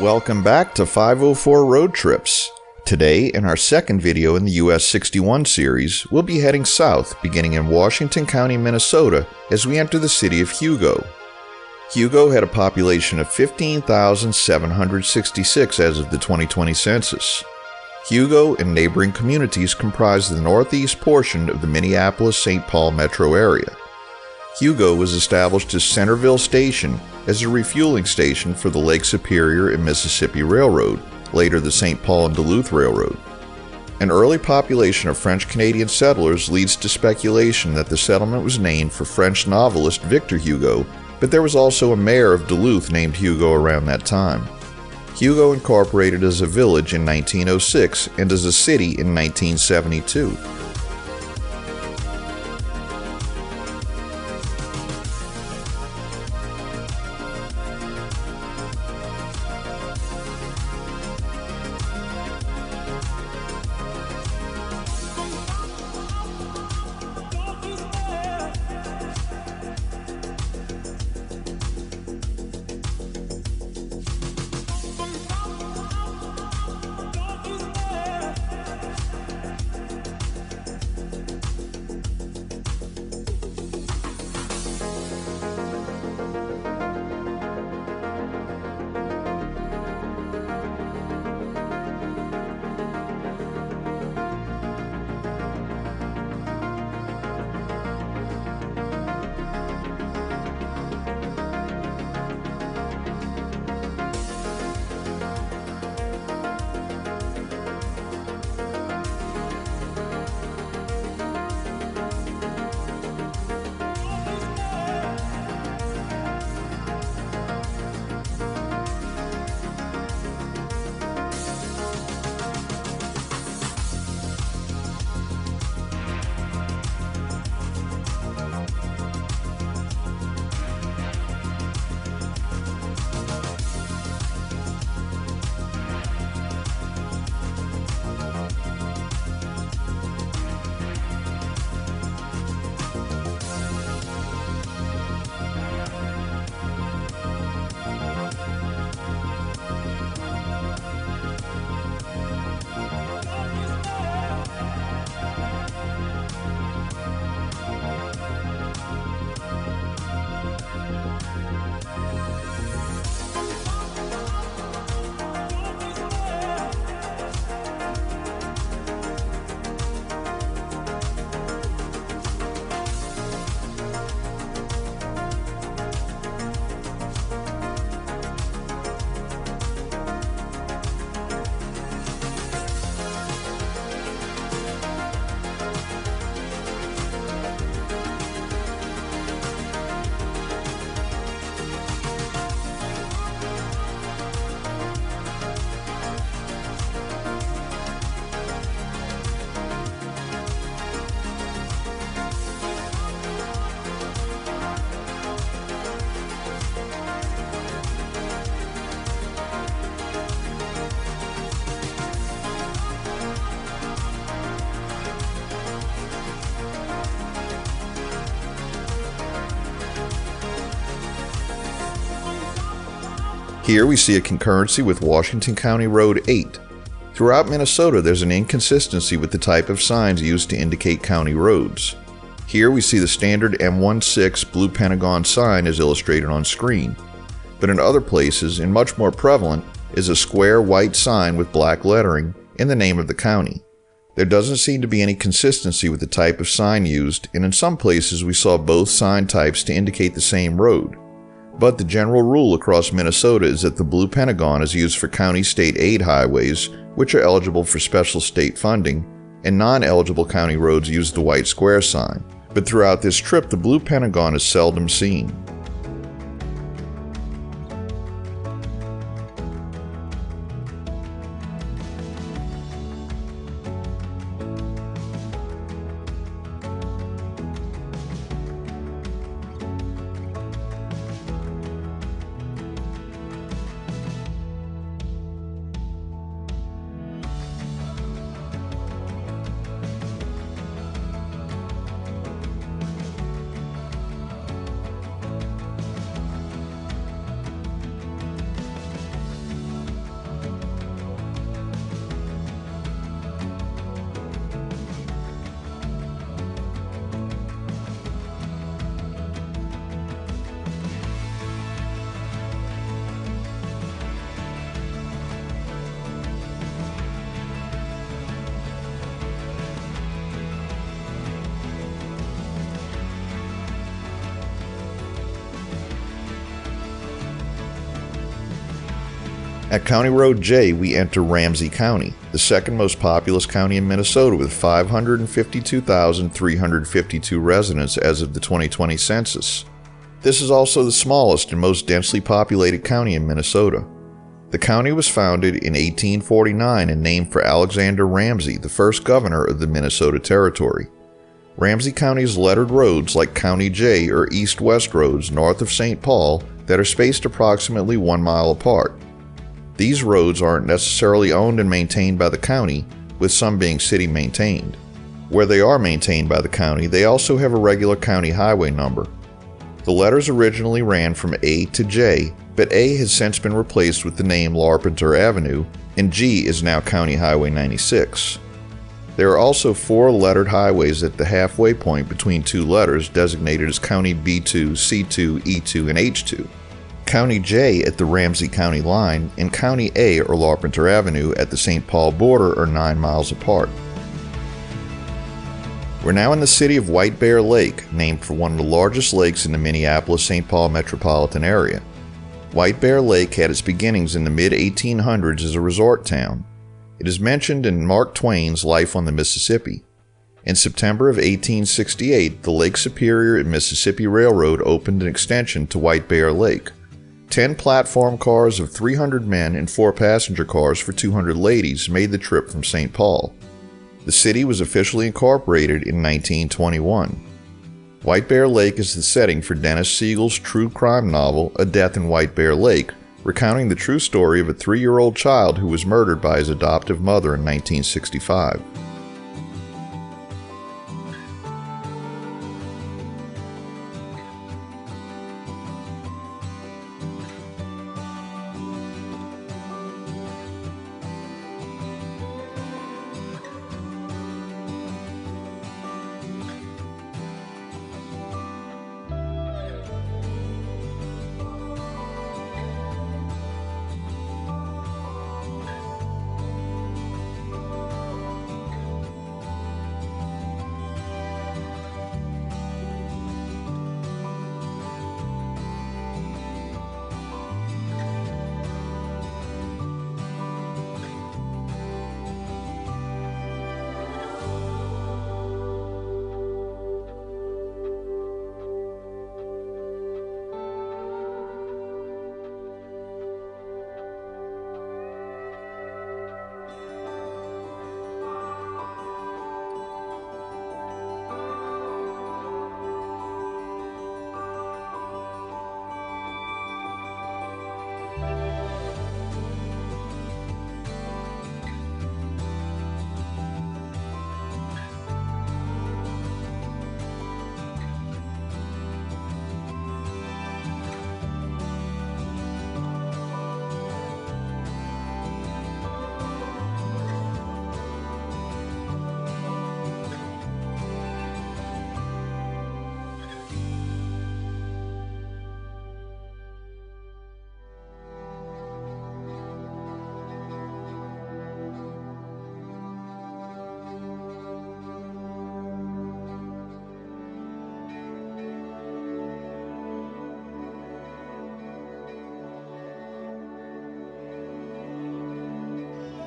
Welcome back to 504 Road Trips. Today, in our second video in the US 61 series, we'll be heading south, beginning in Washington County, Minnesota, as we enter the city of Hugo. Hugo had a population of 15,766 as of the 2020 census. Hugo and neighboring communities comprise the northeast portion of the Minneapolis-St. Paul metro area. Hugo was established as Centerville Station as a refueling station for the Lake Superior and Mississippi Railroad, later the St. Paul and Duluth Railroad. An early population of French-Canadian settlers leads to speculation that the settlement was named for French novelist Victor Hugo, but there was also a mayor of Duluth named Hugo around that time. Hugo incorporated as a village in 1906 and as a city in 1972. Here we see a concurrency with Washington County Road 8. Throughout Minnesota, there's an inconsistency with the type of signs used to indicate county roads. Here we see the standard M16 blue pentagon sign is illustrated on screen, but in other places, and much more prevalent, is a square white sign with black lettering in the name of the county. There doesn't seem to be any consistency with the type of sign used, and in some places we saw both sign types to indicate the same road. But the general rule across Minnesota is that the blue pentagon is used for county state aid highways, which are eligible for special state funding, and non-eligible county roads use the white square sign. But throughout this trip, the blue pentagon is seldom seen. At County Road J, we enter Ramsey County, the second most populous county in Minnesota with 552,352 residents as of the 2020 census. This is also the smallest and most densely populated county in Minnesota. The county was founded in 1849 and named for Alexander Ramsey, the first governor of the Minnesota Territory. Ramsey County's lettered roads, like County J, are east-west roads north of St. Paul that are spaced approximately 1 mile apart. These roads aren't necessarily owned and maintained by the county, with some being city-maintained. Where they are maintained by the county, they also have a regular county highway number. The letters originally ran from A to J, but A has since been replaced with the name Larpenteur Avenue, and G is now County Highway 96. There are also 4 lettered highways at the halfway point between 2 letters designated as County B2, C2, E2, and H2. County J at the Ramsey County line and County A or Larpenteur Avenue at the St. Paul border are 9 miles apart. We're now in the city of White Bear Lake, named for one of the largest lakes in the Minneapolis-St. Paul metropolitan area. White Bear Lake had its beginnings in the mid-1800s as a resort town. It is mentioned in Mark Twain's Life on the Mississippi. In September of 1868, the Lake Superior and Mississippi Railroad opened an extension to White Bear Lake. 10 platform cars of 300 men and 4 passenger cars for 200 ladies made the trip from St. Paul. The city was officially incorporated in 1921. White Bear Lake is the setting for Dennis Siegel's true crime novel, A Death in White Bear Lake, recounting the true story of a 3-year-old child who was murdered by his adoptive mother in 1965.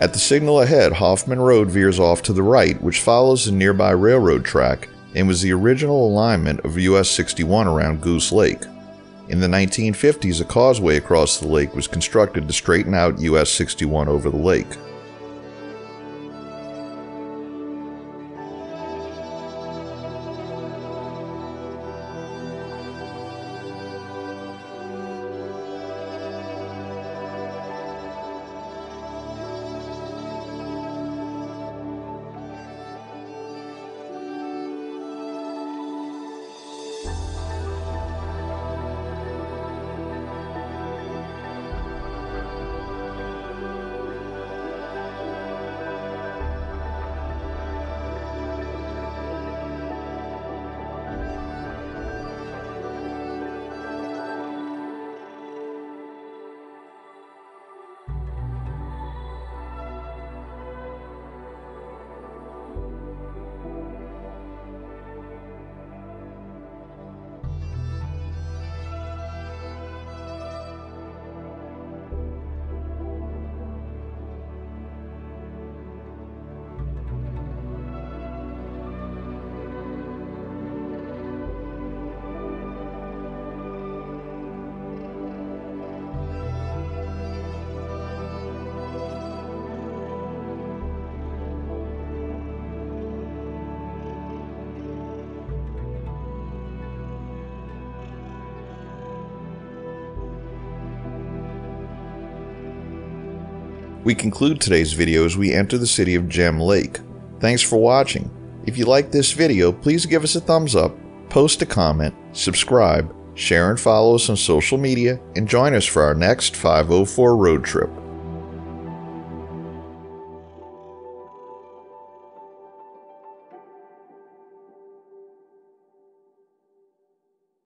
At the signal ahead, Hoffman Road veers off to the right, which follows the nearby railroad track and was the original alignment of US 61 around Goose Lake. In the 1950s, a causeway across the lake was constructed to straighten out US 61 over the lake. We conclude today's video as we enter the city of Gem Lake. Thanks for watching. If you like this video, please give us a thumbs up, post a comment, subscribe, share and follow us on social media, and join us for our next 504 road trip.